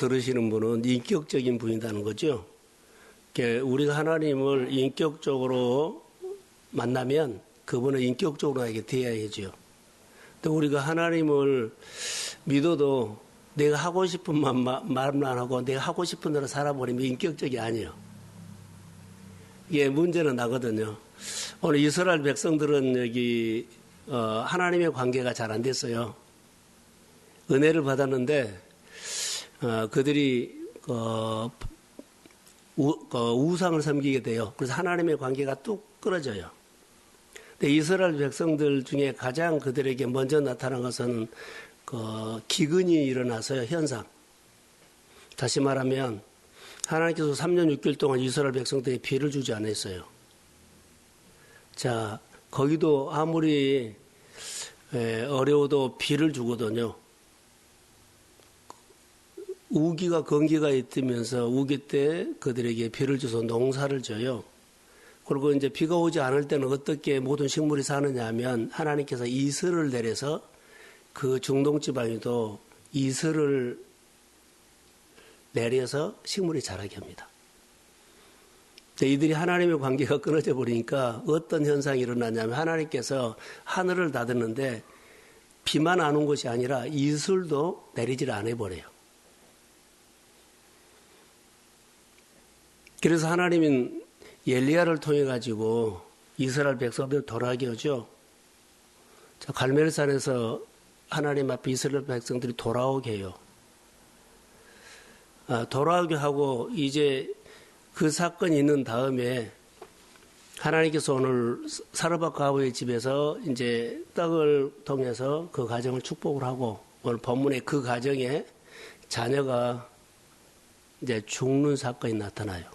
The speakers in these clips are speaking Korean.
들으시는 분은 인격적인 분이라는 거죠. 우리가 하나님을 인격적으로 만나면 그분은 인격적으로 나에게 대해야죠. 또 우리가 하나님을 믿어도 내가 하고 싶은 말만 하고 내가 하고 싶은 대로 살아버리면 인격적이 아니에요. 이게 문제는 나거든요. 오늘 이스라엘 백성들은 여기 하나님의 관계가 잘 안 됐어요. 은혜를 받았는데 그들이 우상을 섬기게 돼요. 그래서 하나님의 관계가 뚝 끊어져요. 근데 이스라엘 백성들 중에 가장 그들에게 먼저 나타난 것은 기근이 일어나서요. 현상. 다시 말하면 하나님께서 3년 6개월 동안 이스라엘 백성들에게 비를 주지 않았어요. 자, 거기도 아무리 어려워도 비를 주거든요. 우기가 건기가 있으면서 우기 때 그들에게 비를 줘서 농사를 져요. 그리고 이제 비가 오지 않을 때는 어떻게 모든 식물이 사느냐 하면 하나님께서 이슬을 내려서 그 중동 지방에도 이슬을 내려서 식물이 자라게 합니다. 근데 이들이 하나님의 관계가 끊어져 버리니까 어떤 현상이 일어나냐면 하나님께서 하늘을 닫았는데 비만 안 온 것이 아니라 이슬도 내리질 않아 버려요. 그래서 하나님은 엘리야를 통해 가지고 이스라엘 백성들을 돌아가게 하죠. 갈멜산에서 하나님 앞에 이스라엘 백성들이 돌아오게 해요. 돌아오게 하고 이제 그 사건이 있는 다음에 하나님께서 오늘 사르밧 가부의 집에서 이제 떡을 통해서 그 가정을 축복을 하고 오늘 본문에 그 가정에 자녀가 이제 죽는 사건이 나타나요.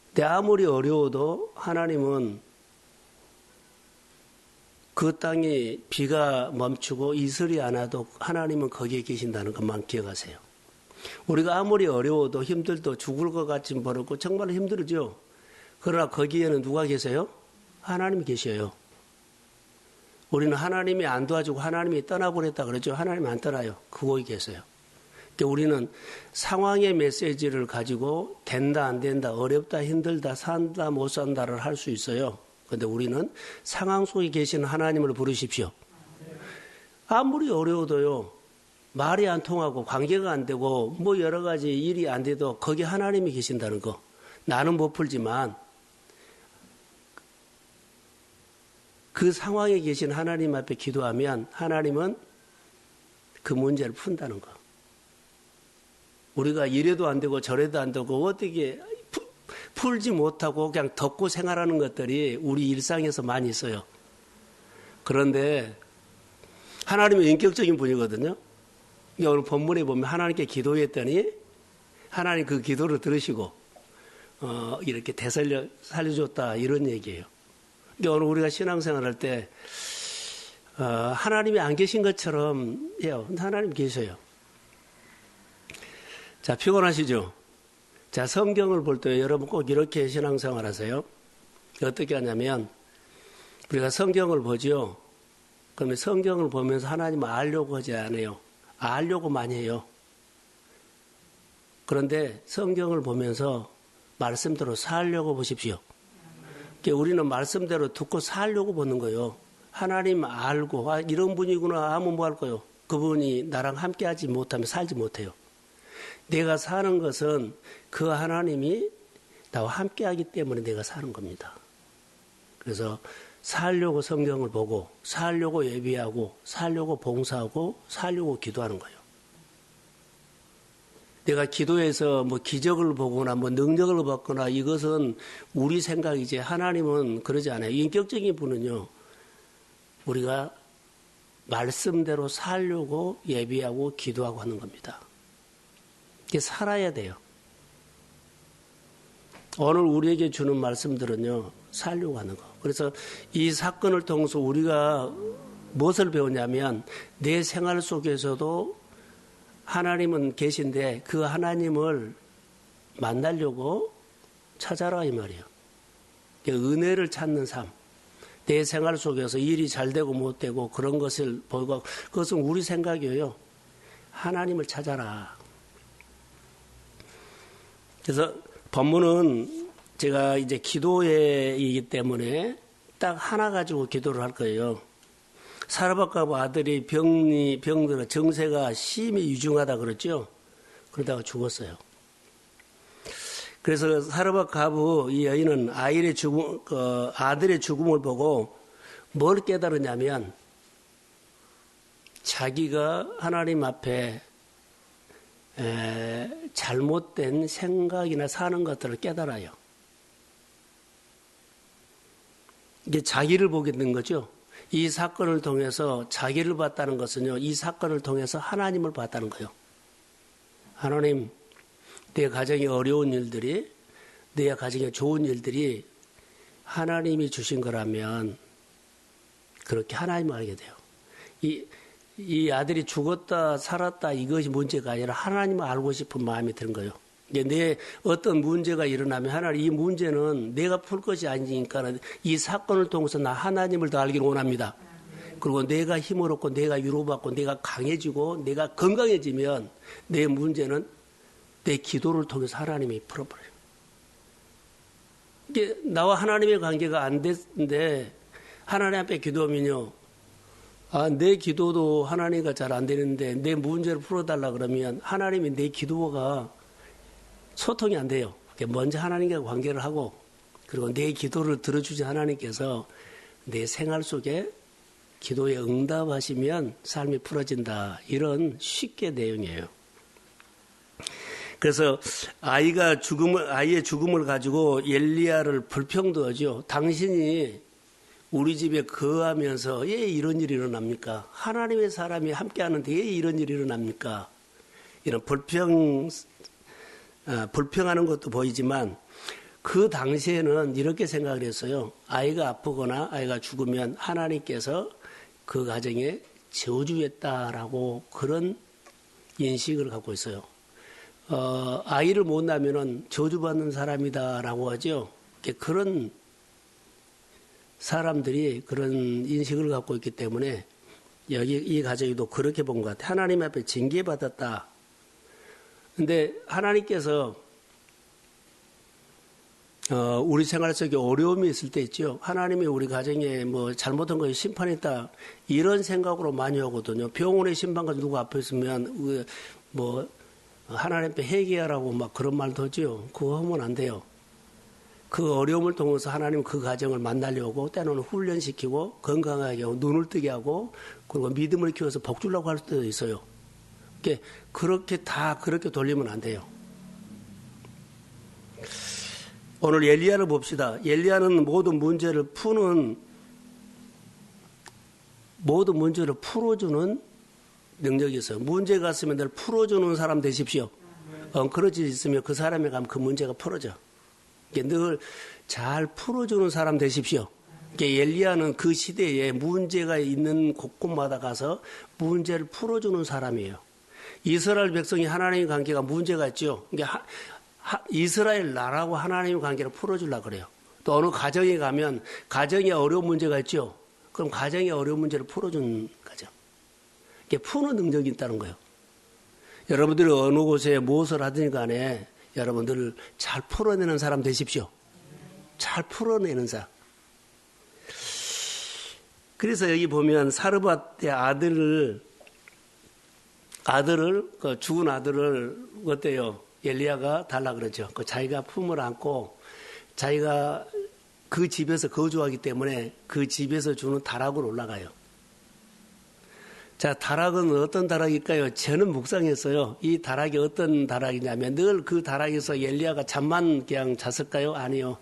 근데 아무리 어려워도 하나님은 그 땅이 비가 멈추고 이슬이 안 와도 하나님은 거기에 계신다는 것만 기억하세요. 우리가 아무리 어려워도 힘들도 죽을 것 같이 버렸고 정말 힘들죠. 그러나 거기에는 누가 계세요? 하나님이 계셔요. 우리는 하나님이 안 도와주고 하나님이 떠나보냈다 그러죠. 하나님이 안 떠나요. 그곳에 계세요. 우리는 상황의 메시지를 가지고 된다 안 된다 어렵다 힘들다 산다 못 산다를 할 수 있어요. 그런데 우리는 상황 속에 계시는 하나님을 부르십시오. 아무리 어려워도요. 말이 안 통하고 관계가 안 되고 뭐 여러 가지 일이 안 돼도 거기 하나님이 계신다는 거. 나는 못 풀지만 그 상황에 계신 하나님 앞에 기도하면 하나님은 그 문제를 푼다는 거. 우리가 이래도 안 되고 저래도 안 되고 어떻게 풀지 못하고 그냥 덮고 생활하는 것들이 우리 일상에서 많이 있어요. 그런데 하나님은 인격적인 분이거든요. 오늘 본문에 보면 하나님께 기도했더니 하나님 그 기도를 들으시고 이렇게 살려줬다 이런 얘기예요. 오늘 우리가 신앙생활할 때 하나님이 안 계신 것처럼 해요. 하나님 계셔요. 자, 피곤하시죠? 자, 성경을 볼 때 여러분 꼭 이렇게 신앙생활 하세요. 어떻게 하냐면 우리가 성경을 보죠. 그러면 성경을 보면서 하나님을 알려고 하지 않아요. 알려고 많이 해요. 그런데 성경을 보면서 말씀대로 살려고 보십시오. 우리는 말씀대로 듣고 살려고 보는 거예요. 하나님 알고 이런 분이구나 하면 뭐 할 거예요. 그분이 나랑 함께하지 못하면 살지 못해요. 내가 사는 것은 그 하나님이 나와 함께하기 때문에 내가 사는 겁니다. 그래서 살려고 성경을 보고 살려고 예배하고 살려고 봉사하고 살려고 기도하는 거예요. 내가 기도해서 뭐 기적을 보거나 뭐 능력을 받거나 이것은 우리 생각이지 하나님은 그러지 않아요. 인격적인 분은요. 우리가 말씀대로 살려고 예배하고 기도하고 하는 겁니다. 이게 살아야 돼요. 오늘 우리에게 주는 말씀들은요. 살려고 하는 거. 그래서 이 사건을 통해서 우리가 무엇을 배우냐면 내 생활 속에서도 하나님은 계신데 그 하나님을 만나려고 찾아라 이 말이에요. 은혜를 찾는 삶. 내 생활 속에서 일이 잘 되고 못 되고 그런 것을 보고 그것은 우리 생각이에요. 하나님을 찾아라. 그래서 본문은 제가 이제 기도회이기 때문에 딱 하나 가지고 기도를 할 거예요. 사르밧 아들이 병들어 정세가 심히 유중하다 그랬죠. 그러다가 죽었어요. 그래서 사르밧 가부 이 여인은 아들의 죽음을 보고 뭘 깨달았냐면 자기가 하나님 앞에 잘못된 생각이나 사는 것들을 깨달아요. 이게 자기를 보게 된 거죠. 이 사건을 통해서 자기를 봤다는 것은요, 이 사건을 통해서 하나님을 봤다는 거예요. 하나님, 내 가정에 어려운 일들이, 내 가정에 좋은 일들이 하나님이 주신 거라면 그렇게 하나님을 알게 돼요. 이 아들이 죽었다 살았다 이것이 문제가 아니라 하나님을 알고 싶은 마음이 드는 거예요. 내 어떤 문제가 일어나면 하나님 이 문제는 내가 풀 것이 아니니까 이 사건을 통해서 나 하나님을 더 알기를 원합니다. 그리고 내가 힘을 얻고 내가 위로받고 내가 강해지고 내가 건강해지면 내 문제는 내 기도를 통해서 하나님이 풀어버려요. 이게 나와 하나님의 관계가 안 됐는데 하나님 앞에 기도하면요. 내 기도도 하나님과 잘 안 되는데 내 문제를 풀어달라 그러면 하나님이 내 기도가 소통이 안 돼요. 먼저 하나님과 관계를 하고 그리고 내 기도를 들어주신 하나님께서 내 생활 속에 기도에 응답하시면 삶이 풀어진다. 이런 쉽게 내용이에요. 그래서 아이의 죽음을 가지고 엘리야를 불평도하죠. 당신이 우리 집에 거하면서 왜 이런 일이 일어납니까? 하나님의 사람이 함께하는데 왜 이런 일이 일어납니까? 이런 불평하는 것도 보이지만 그 당시에는 이렇게 생각을 했어요. 아이가 아프거나 아이가 죽으면 하나님께서 그 가정에 저주했다라고 그런 인식을 갖고 있어요. 아이를 못 낳으면 저주받는 사람이다라고 하죠. 그런 사람들이 그런 인식을 갖고 있기 때문에 여기 이 가정이도 그렇게 본 것 같아요. 하나님 앞에 징계받았다. 근데 하나님께서 우리 생활 속에 어려움이 있을 때 있죠. 하나님이 우리 가정에 뭐 잘못한 것이 심판했다. 이런 생각으로 많이 오거든요. 병원의 심판과 누구 앞에 있으면 뭐 하나님 앞에 회개하라고 막 그런 말도 하죠. 그거 하면 안 돼요. 그 어려움을 통해서 하나님 그 가정을 만나려고 때로는 훈련시키고 건강하게 하고 눈을 뜨게 하고 그리고 믿음을 키워서 복 주려고 할 수도 있어요. 그렇게 돌리면 안 돼요. 오늘 엘리야를 봅시다. 엘리야는 모든 문제를 풀어주는 능력이 있어요. 문제가 있으면 늘 풀어주는 사람 되십시오. 엉클어져 있으면 그 사람에 가면 그 문제가 풀어져. 늘 잘 풀어주는 사람 되십시오. 엘리야는 그 시대에 문제가 있는 곳곳마다 가서 문제를 풀어주는 사람이에요. 이스라엘 백성이 하나님의 관계가 문제가 있죠. 이스라엘 나라하고 하나님의 관계를 풀어주려고 그래요. 또 어느 가정에 가면 가정에 어려운 문제가 있죠. 그럼 가정의 어려운 문제를 풀어주는 가정. 푸는 능력이 있다는 거예요. 여러분들이 어느 곳에 무엇을 하든 간에 여러분들 잘 풀어내는 사람 되십시오. 잘 풀어내는 사람. 그래서 여기 보면 사르밧의 죽은 아들을 어때요? 엘리야가 달라 그러죠. 자기가 품을 안고 자기가 그 집에서 거주하기 때문에 그 집에서 주는 다락으로 올라가요. 자, 다락은 어떤 다락일까요? 저는 묵상했어요. 이 다락이 어떤 다락이냐면 늘 그 다락에서 엘리야가 잠만 그냥 잤을까요? 아니요.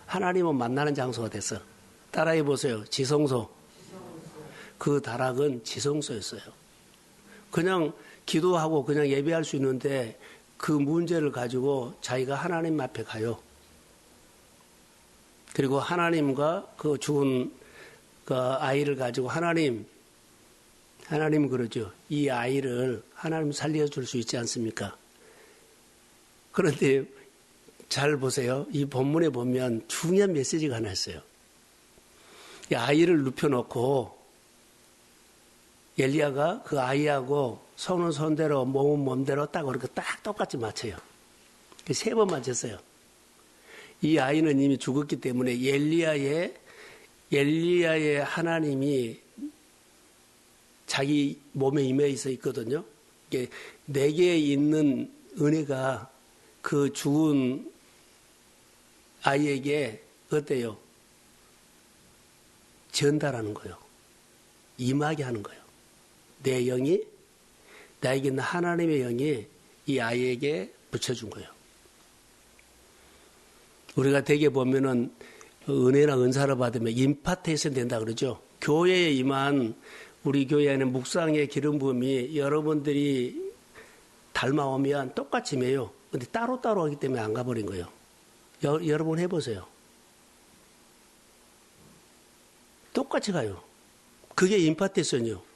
하나님은 만나는 장소가 됐어. 따라해 보세요. 지성소. 그 다락은 지성소였어요. 그냥 기도하고 그냥 예배할 수 있는데 그 문제를 가지고 자기가 하나님 앞에 가요. 그리고 하나님과 그 죽은 그 아이를 가지고 하나님 그러죠. 이 아이를 하나님 살려줄 수 있지 않습니까? 그런데 잘 보세요. 이 본문에 보면 중요한 메시지가 하나 있어요. 이 아이를 눕혀놓고 엘리야가 그 아이하고 손은 손대로, 몸은 몸대로 딱 그렇게 딱 똑같이 맞춰요. 3번 맞췄어요. 이 아이는 이미 죽었기 때문에 엘리야의 하나님이 자기 몸에 임해 있어 있거든요. 내게 있는 은혜가 그 죽은 아이에게 어때요? 전달하는 거예요. 임하게 하는 거예요. 내 영이, 나에게 있는 하나님의 영이 이 아이에게 붙여준 거예요. 우리가 대개 보면은 은혜나 은사를 받으면 임파테이션 된다 그러죠. 교회에 임한 우리 교회 안에 묵상의 기름 부음이 여러분들이 닮아오면 똑같이 매요. 근데 따로따로 하기 때문에 안 가버린 거예요. 여러분 해보세요. 똑같이 가요. 그게 임파테이션이요.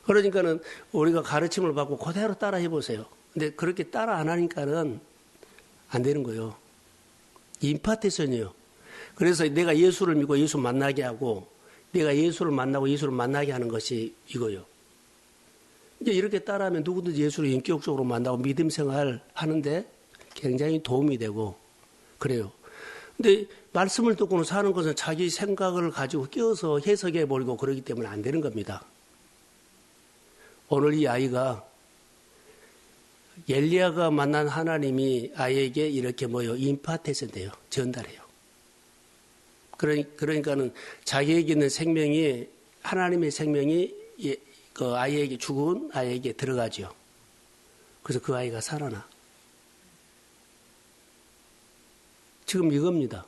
그러니까는 우리가 가르침을 받고 그대로 따라 해보세요. 근데 그렇게 따라 안 하니까는 안 되는 거예요. 임파테이션이요. 그래서 내가 예수를 믿고 예수 만나게 하고 내가 예수를 만나고 예수를 만나게 하는 것이 이거요. 이제 이렇게 따라하면 누구든지 예수를 인격적으로 만나고 믿음 생활 하는데 굉장히 도움이 되고 그래요. 근데 말씀을 듣고는 사는 것은 자기 생각을 가지고 끼워서 해석해 버리고 그러기 때문에 안 되는 겁니다. 오늘 이 아이가 엘리야가 만난 하나님이 아이에게 이렇게 임파테이션 돼요. 전달해요. 그러니까는 자기에게 있는 생명이 하나님의 생명이 그 아이에게 죽은 아이에게 들어가죠. 그래서 그 아이가 살아나. 지금 이겁니다.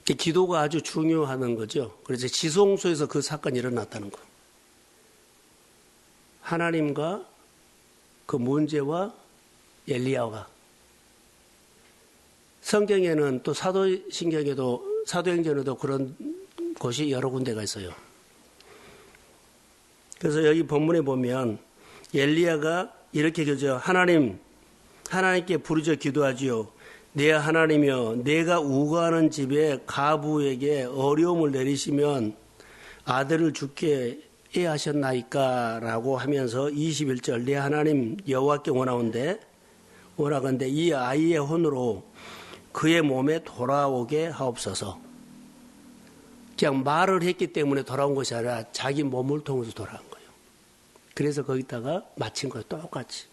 기도가 아주 중요한 거죠. 그래서 지성소에서 그 사건이 일어났다는 거. 하나님과 그 문제와 엘리야가. 성경에는 또 사도행전에도 그런 곳이 여러 군데가 있어요. 그래서 여기 본문에 보면 엘리야가 이렇게 기도하죠. 하나님께 부르짖어 기도하지요. 내 하나님이여, 내가 우거하는 집에 가부에게 어려움을 내리시면 아들을 죽게 하셨나이까? 라고 하면서 21절 내 하나님 여호와께 원하건대 이 아이의 혼으로 그의 몸에 돌아오게 하옵소서. 그냥 말을 했기 때문에 돌아온 것이 아니라 자기 몸을 통해서 돌아온 거예요. 그래서 거기다가 마친 거예요. 똑같이.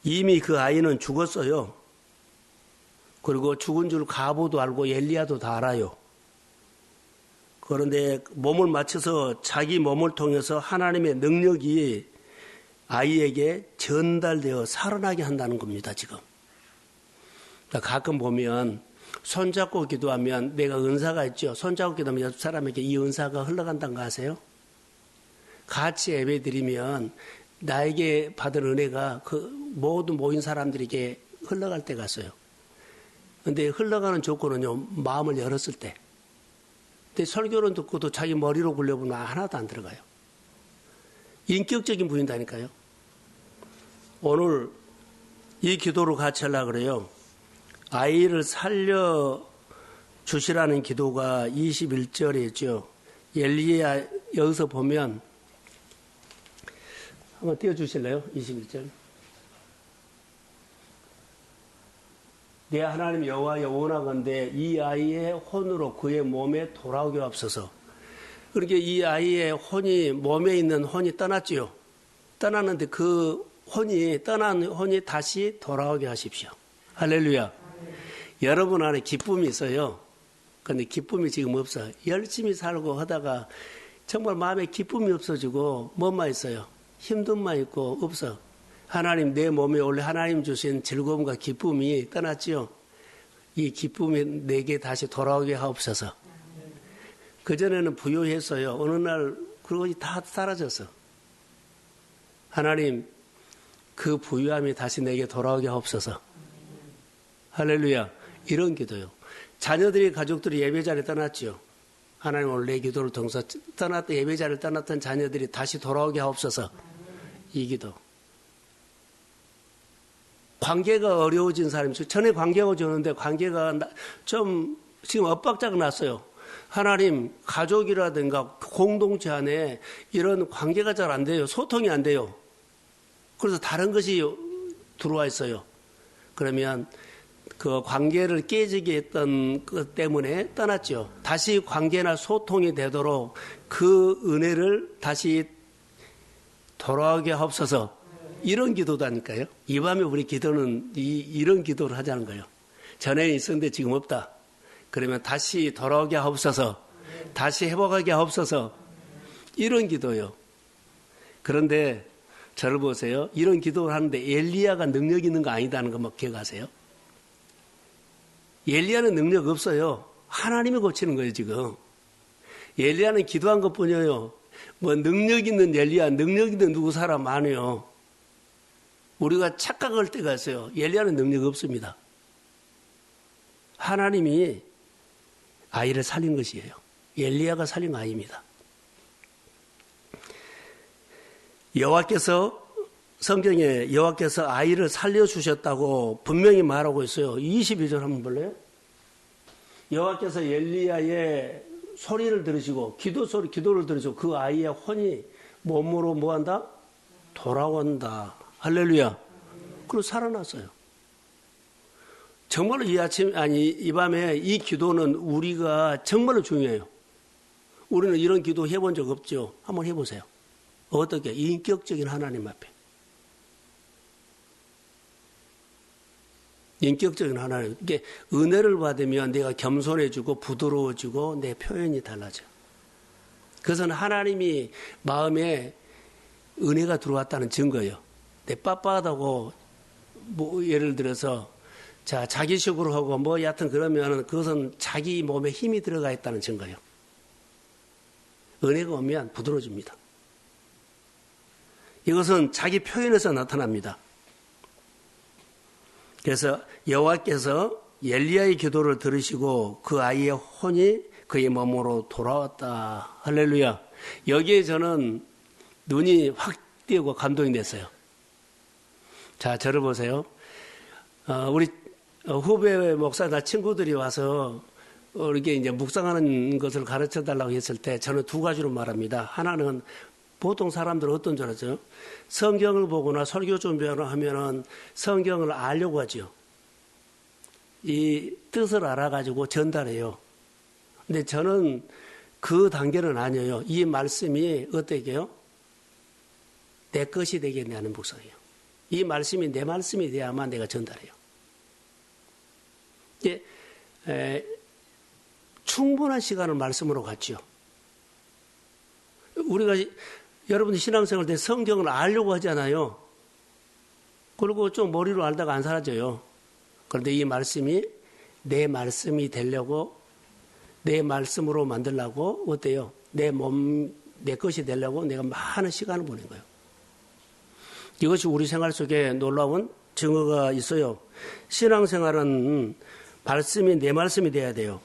이미 그 아이는 죽었어요. 그리고 죽은 줄 가부도 알고 엘리야도 다 알아요. 그런데 몸을 맞춰서 자기 몸을 통해서 하나님의 능력이 아이에게 전달되어 살아나게 한다는 겁니다, 지금. 가끔 보면 손잡고 기도하면 내가 은사가 있죠. 손잡고 기도하면 옆 사람에게 이 은사가 흘러간다는 거 아세요? 같이 예배 드리면 나에게 받은 은혜가 그 모든 모인 사람들에게 흘러갈 때가 있어요. 근데 흘러가는 조건은요, 마음을 열었을 때. 근데 설교는 듣고도 자기 머리로 굴려보면 하나도 안 들어가요. 인격적인 부인다니까요. 오늘 이 기도를 같이 하려고 그래요. 아이를 살려주시라는 기도가 21절에 있죠. 엘리야 여기서 보면 한번 띄워주실래요? 21절. 내 하나님 여호와여 원하건대 이 아이의 혼으로 그의 몸에 돌아오게 하옵소서. 그렇게 이 아이의 혼이 몸에 있는 혼이 떠났지요. 떠났는데 그 떠난 혼이 다시 돌아오게 하십시오. 할렐루야. 여러분 안에 기쁨이 있어요. 그런데 기쁨이 지금 없어요. 열심히 살고 하다가 정말 마음에 기쁨이 없어지고 뭐만 있어요? 힘듦만 있고 없어. 하나님 내 몸에 원래 하나님 주신 즐거움과 기쁨이 떠났지요. 이 기쁨이 내게 다시 돌아오게 하옵소서. 그전에는 부유했어요. 어느 날 그것이 다 사라졌어. 하나님 그 부유함이 다시 내게 돌아오게 하옵소서. 할렐루야. 이런 기도요. 자녀들이 가족들이 예배자리에 떠났지요. 하나님 오늘 내 기도를 통해서 예배자리를 떠났던 자녀들이 다시 돌아오게 하옵소서. 이 기도. 관계가 어려워진 사람이 전에 관계가 좋은데 관계가 좀 지금 엇박자가 났어요. 하나님, 가족이라든가 공동체 안에 이런 관계가 잘 안 돼요. 소통이 안 돼요. 그래서 다른 것이 들어와 있어요. 그러면 그 관계를 깨지게 했던 것 때문에 떠났죠. 다시 관계나 소통이 되도록 그 은혜를 다시 돌아오게 하옵소서. 이런 기도다니까요. 이 밤에 우리 기도는 이런 기도를 하자는 거예요. 전에 있었는데 지금 없다. 그러면 다시 돌아오게 하옵소서. 다시 회복하게 하옵소서. 이런 기도요. 그런데 저를 보세요. 이런 기도를 하는데 엘리야가 능력 있는 거 아니다는 거 기억하세요? 엘리야는 능력 없어요. 하나님이 고치는 거예요, 지금. 엘리야는 기도한 것뿐이에요. 뭐 능력 있는 엘리야, 능력 있는 누구 사람 많아요. 우리가 착각할 때가 있어요. 엘리야는 능력 없습니다. 하나님이 아이를 살린 것이에요. 엘리야가 살린 아이입니다. 여호와께서 성경에 여호와께서 아이를 살려주셨다고 분명히 말하고 있어요. 22절 한번 볼래요? 여호와께서 엘리야의 소리를 들으시고 기도를 들으시고 그 아이의 혼이 몸으로 뭐한다? 돌아온다. 할렐루야. 그리고 살아났어요. 정말로 이 밤에 이 기도는 우리가 정말로 중요해요. 우리는 이런 기도 해본 적 없죠. 한번 해보세요. 어떻게? 인격적인 하나님 앞에. 인격적인 하나님. 이게 은혜를 받으면 내가 겸손해지고 부드러워지고 내 표현이 달라져요. 그것은 하나님이 마음에 은혜가 들어왔다는 증거예요. 내 빳빳하다고 뭐 예를 들어서 자기식으로 하고 뭐 여하튼 그러면 그것은 자기 몸에 힘이 들어가 있다는 증거예요. 은혜가 오면 부드러워집니다. 이것은 자기 표현에서 나타납니다. 그래서 여호와께서 엘리야의 기도를 들으시고 그 아이의 혼이 그의 몸으로 돌아왔다. 할렐루야. 여기에 저는 눈이 확 띄고 감동이 됐어요. 자, 저를 보세요. 우리 후배 목사나 친구들이 와서 이렇게 이제 묵상하는 것을 가르쳐 달라고 했을 때 저는 두 가지로 말합니다. 하나는 보통 사람들은 어떤 줄 알아요? 성경을 보거나 설교 준비하거나 하면은 성경을 알려고 하죠. 이 뜻을 알아가지고 전달해요. 근데 저는 그 단계는 아니에요. 이 말씀이 어떻게요? 내 것이 되겠네 하는 묵상이에요. 이 말씀이 내 말씀이 돼야만 내가 전달해요. 이제 충분한 시간을 말씀으로 갖죠. 우리가 여러분들 신앙생활 때 성경을 알려고 하잖아요. 그리고 좀 머리로 알다가 안 사라져요. 그런데 이 말씀이 내 말씀이 되려고 내 말씀으로 만들려고 어때요? 내 것이 되려고 내가 많은 시간을 보낸 거예요. 이것이 우리 생활 속에 놀라운 증거가 있어요. 신앙생활은 말씀이 내 말씀이 돼야 돼요.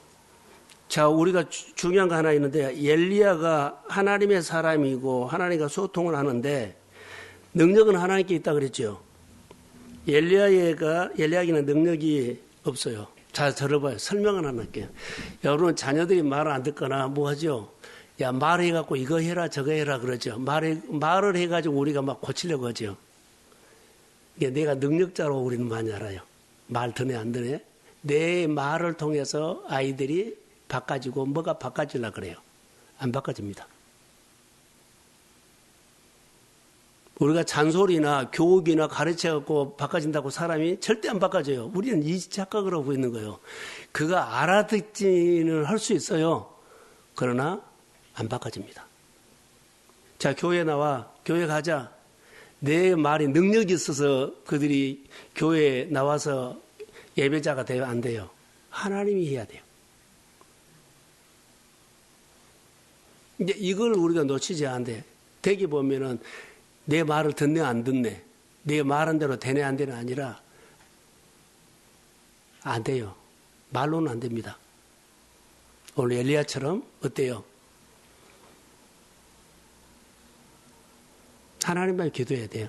자, 우리가 중요한 거 하나 있는데 엘리야가 하나님의 사람이고 하나님과 소통을 하는데 능력은 하나님께 있다 그랬죠. 엘리야에게는 능력이 없어요. 자, 들어봐요. 설명을 하나 할게요. 여러분 자녀들이 말을 안 듣거나 뭐 하죠? 야, 말해갖고 이거 해라 저거 해라 그러죠. 말을 해가지고 우리가 막 고치려고 하죠. 이게 내가 능력자로 우리는 많이 알아요. 말 드네 안 드네. 내 말을 통해서 아이들이 바꿔지고 뭐가 바꿔지려고 그래요. 안 바꿔집니다. 우리가 잔소리나 교육이나 가르쳐갖고 바꿔진다고 사람이 절대 안 바꿔져요. 우리는 이 착각을 하고 있는 거예요. 그가 알아듣지는 할 수 있어요. 그러나 안 바꿔집니다. 자, 교회 나와. 교회 가자. 내 말이 능력이 있어서 그들이 교회에 나와서 예배자가 돼요? 안 돼요? 하나님이 해야 돼요. 이제 이걸 우리가 놓치지 않는데 대개 보면은 내 말을 듣네 안 듣네 내 말한 대로 되네 안 되네 아니라 안 돼요. 말로는 안 됩니다. 오늘 엘리야처럼 어때요? 하나님만 기도해야 돼요.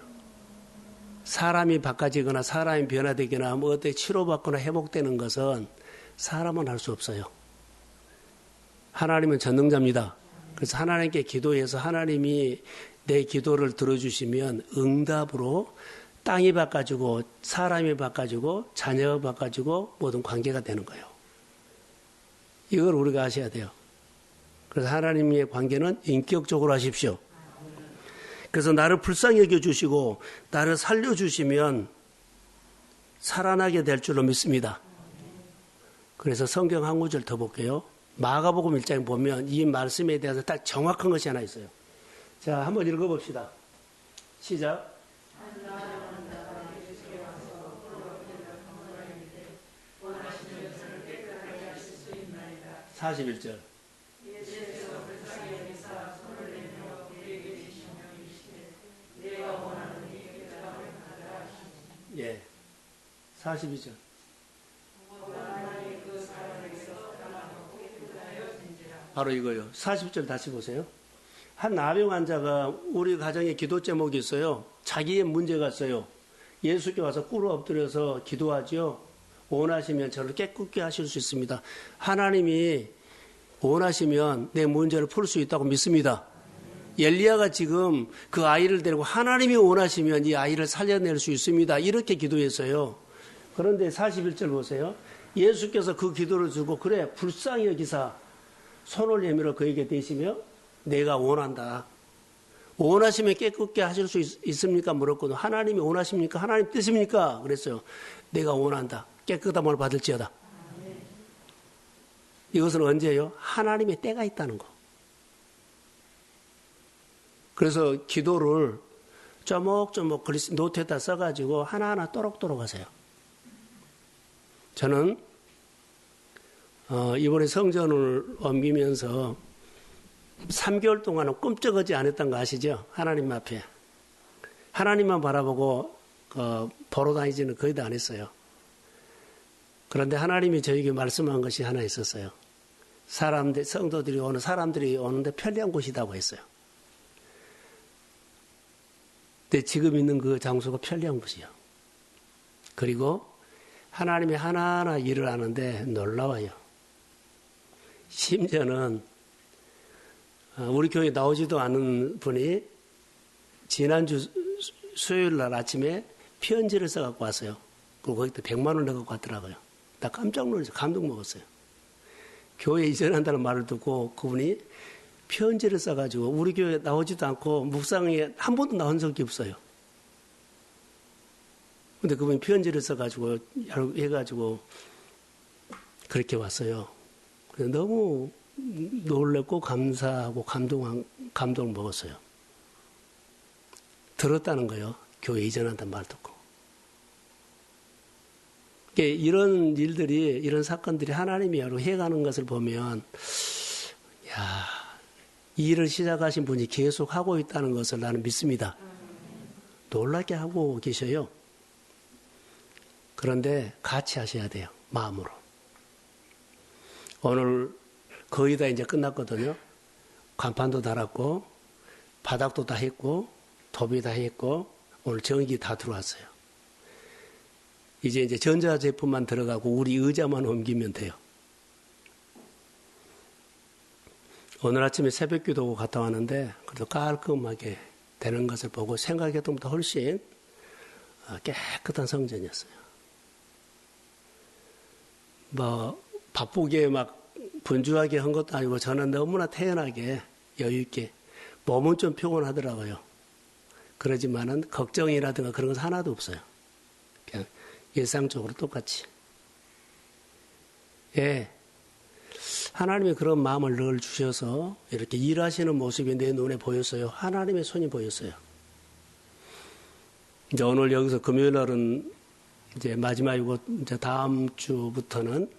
사람이 바꿔지거나 사람이 변화되거나 뭐 어떻게 치료받거나 회복되는 것은 사람은 할 수 없어요. 하나님은 전능자입니다. 그래서 하나님께 기도해서 하나님이 내 기도를 들어주시면 응답으로 땅이 바꿔주고 사람이 바꿔주고 자녀가 바꿔주고 모든 관계가 되는 거예요. 이걸 우리가 아셔야 돼요. 그래서 하나님의 관계는 인격적으로 하십시오. 그래서 나를 불쌍히 여겨주시고 나를 살려주시면 살아나게 될 줄로 믿습니다. 그래서 성경 한 구절 더 볼게요. 마가복음 1장에 보면 이 말씀에 대해서 딱 정확한 것이 하나 있어요. 자, 한번 읽어봅시다. 시작. 41절. 예. 42절. 바로 이거요. 40절 다시 보세요. 한 나병 환자가 우리 가정에 기도 제목이 있어요. 자기의 문제가 있어요. 예수께 와서 꿇어 엎드려서 기도하죠. 원하시면 저를 깨끗게 하실 수 있습니다. 하나님이 원하시면 내 문제를 풀 수 있다고 믿습니다. 엘리야가 지금 그 아이를 데리고 하나님이 원하시면 이 아이를 살려낼 수 있습니다. 이렇게 기도했어요. 그런데 41절 보세요. 예수께서 그 기도를 주고 그래 불쌍히 여기사 손을 내밀어 그에게 대시며 내가 원한다. 원하시면 깨끗게 하실 수 있습니까? 물었거든요. 하나님이 원하십니까? 하나님 뜻입니까? 그랬어요. 내가 원한다. 깨끗함을 받을지어다. 이것은 언제예요? 하나님의 때가 있다는 거. 그래서 기도를 쪼목쪼목 노트에다 써가지고 하나하나 또록또록 하세요. 저는 이번에 성전을 옮기면서 3개월 동안은 꿈쩍하지 않았던 거 아시죠? 하나님 앞에. 하나님만 바라보고 보러 다니지는 거의 다 안 했어요. 그런데 하나님이 저에게 말씀한 것이 하나 있었어요. 성도들이 사람들이 오는데 편리한 곳이라고 했어요. 근데 지금 있는 그 장소가 편리한 곳이요. 그리고 하나님이 하나하나 일을 하는데 놀라워요. 심지어는 우리 교회에 나오지도 않은 분이 지난주 수요일 날 아침에 편지를 써갖고 왔어요. 그리고 거기다 100만 원 넣어갖고 왔더라고요. 나 깜짝 놀라서 감동 먹었어요. 교회 이전한다는 말을 듣고 그분이 편지를 써가지고 우리 교회에 나오지도 않고 묵상에 한 번도 나온 적이 없어요. 근데 그분이 편지를 써가지고 해가지고 그렇게 왔어요. 그래서 너무 놀랐고 감사하고 감동을 먹었어요. 들었다는 거예요. 교회 이전한다는 말 듣고. 이런 일들이, 이런 사건들이 하나님이 여러 해가는 것을 보면, 이 일을 시작하신 분이 계속 하고 있다는 것을 나는 믿습니다. 놀랍게 하고 계셔요. 그런데 같이 하셔야 돼요. 마음으로. 오늘 거의 다 이제 끝났거든요. 간판도 달았고, 바닥도 다 했고, 도배 다 했고, 오늘 전기 다 들어왔어요. 이제 전자제품만 들어가고 우리 의자만 옮기면 돼요. 오늘 아침에 새벽기도 갔다 왔는데 그래도 깔끔하게 되는 것을 보고 생각했던 것보다 훨씬 깨끗한 성전이었어요. 바쁘게 막 분주하게 한 것도 아니고 저는 너무나 태연하게 여유있게 몸은 좀 피곤하더라고요. 그러지만은 걱정이라든가 그런 것은 하나도 없어요. 그냥 일상적으로 똑같이. 예. 하나님이 그런 마음을 늘 주셔서 이렇게 일하시는 모습이 내 눈에 보였어요. 하나님의 손이 보였어요. 이제 오늘 여기서 금요일 날은 이제 마지막이고 이제 다음 주부터는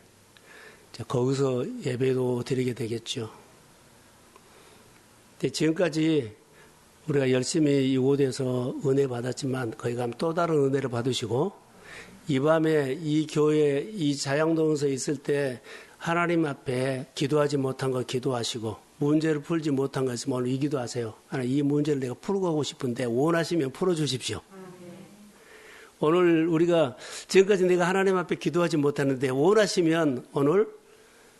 이제 거기서 예배도 드리게 되겠죠. 근데 지금까지 우리가 열심히 이곳에서 은혜 받았지만 거기 가면 또 다른 은혜를 받으시고 이 밤에 이 교회 이 자양동에서 있을 때 하나님 앞에 기도하지 못한 거 기도하시고 문제를 풀지 못한 거 있으면 오늘 이 기도하세요. 하나님 이 문제를 내가 풀고 가고 싶은데 원하시면 풀어주십시오. 오늘 우리가 지금까지 내가 하나님 앞에 기도하지 못했는데 원하시면 오늘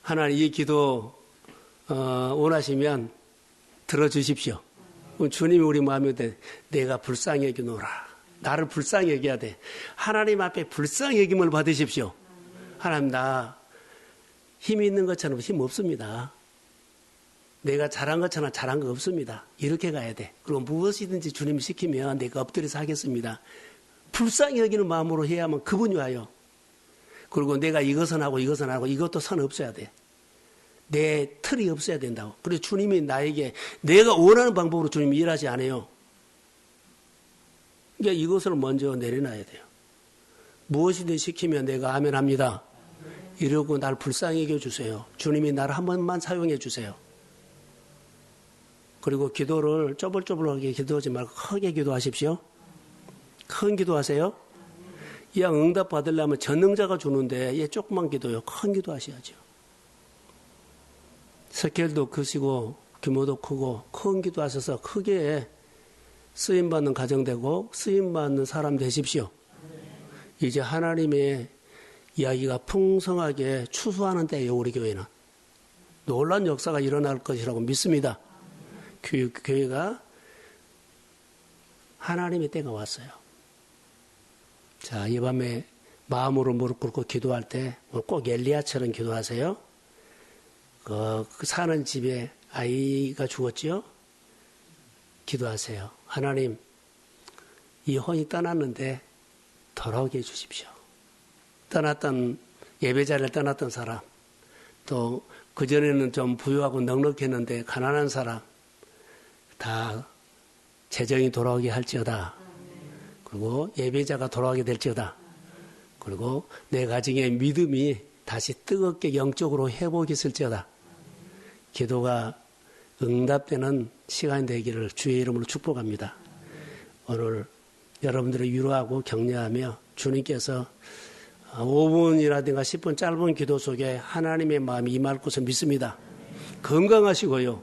하나님 이 기도 원하시면 들어주십시오. 주님이 우리 마음에 내가 불쌍히 여기노라. 나를 불쌍히 여겨야 돼. 하나님 앞에 불쌍히 여김을 받으십시오. 하나님, 나 힘이 있는 것처럼 힘 없습니다. 내가 잘한 것처럼 잘한 거 없습니다. 이렇게 가야 돼. 그리고 무엇이든지 주님이 시키면 내가 엎드려서 하겠습니다. 불쌍히 여기는 마음으로 해야만 그분이 와요. 그리고 내가 이것은 하고 이것은 하고 이것도 선 없어야 돼. 내 틀이 없어야 된다고. 그래서 주님이 나에게 내가 원하는 방법으로 주님이 일하지 않아요. 그러니까 이것을 먼저 내려놔야 돼요. 무엇이든 시키면 내가 아멘 합니다. 이러고 날 불쌍히 여겨주세요. 주님이 나를 한 번만 사용해 주세요. 그리고 기도를 쪼불쪼불하게 기도하지 말고 크게 기도하십시오. 큰 기도하세요. 이 양 응답 받으려면 전능자가 주는데 얘 조그만 기도요. 큰 기도하셔야죠. 스케일도 크시고 규모도 크고 큰 기도하셔서 크게 쓰임받는 가정 되고 쓰임받는 사람 되십시오. 이제 하나님의 이야기가 풍성하게 추수하는 때예요. 우리 교회는. 놀라운 역사가 일어날 것이라고 믿습니다. 교회가 하나님의 때가 왔어요. 자, 이 밤에 마음으로 무릎 꿇고 기도할 때 꼭 엘리야처럼 기도하세요. 그 사는 집에 아이가 죽었죠? 기도하세요. 하나님, 이 혼이 떠났는데 돌아오게 해주십시오. 떠났던 예배자를 떠났던 사람, 또 그전에는 좀 부유하고 넉넉했는데 가난한 사람 다 재정이 돌아오게 할지어다. 그리고 예배자가 돌아오게 될지어다. 그리고 내 가정의 믿음이 다시 뜨겁게 영적으로 회복했을지어다. 기도가 응답되는 시간이 되기를 주의 이름으로 축복합니다. 오늘 여러분들을 위로하고 격려하며 주님께서 5분이라든가 10분 짧은 기도 속에 하나님의 마음이 임할 것을 믿습니다. 건강하시고요.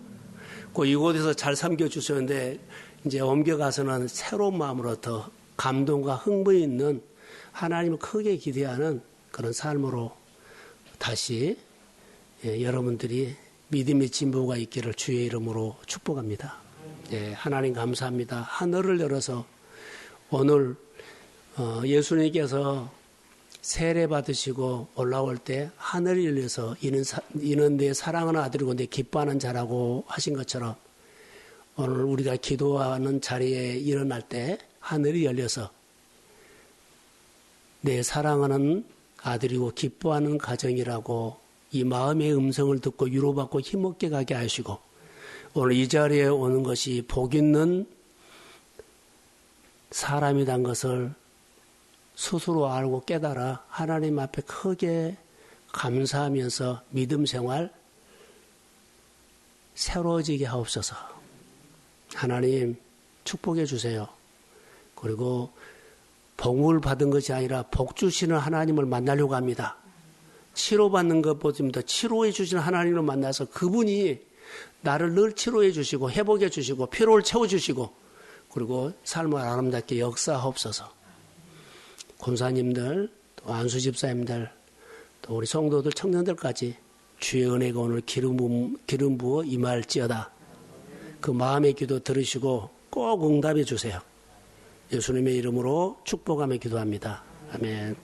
그 이곳에서 잘 섬겨주셨는데 이제 옮겨가서는 새로운 마음으로 더 감동과 흥분이 있는 하나님을 크게 기대하는 그런 삶으로 다시 여러분들이 믿음의 진보가 있기를 주의 이름으로 축복합니다. 하나님 감사합니다. 하늘을 열어서 오늘 예수님께서 세례 받으시고 올라올 때 하늘이 열려서 이는 내 사랑하는 아들이고 내 기뻐하는 자라고 하신 것처럼 오늘 우리가 기도하는 자리에 일어날 때 하늘이 열려서 내 사랑하는 아들이고 기뻐하는 가정이라고 이 마음의 음성을 듣고 위로받고 힘없게 가게 하시고 오늘 이 자리에 오는 것이 복 있는 사람이란 것을 스스로 알고 깨달아 하나님 앞에 크게 감사하면서 믿음 생활 새로워지게 하옵소서. 하나님 축복해 주세요. 그리고 복을 받은 것이 아니라 복 주시는 하나님을 만나려고 합니다. 치료받는 것보다 치료해 주시는 하나님을 만나서 그분이 나를 늘 치료해 주시고 회복해 주시고 피로를 채워 주시고 그리고 삶을 아름답게 역사하옵소서. 권사님들, 또 안수 집사님들, 또 우리 성도들, 청년들까지 주의 은혜가 오늘 기름 부어 임할지어다. 그 마음의 기도 들으시고 꼭 응답해 주세요. 예수님의 이름으로 축복하며 기도합니다. 아멘.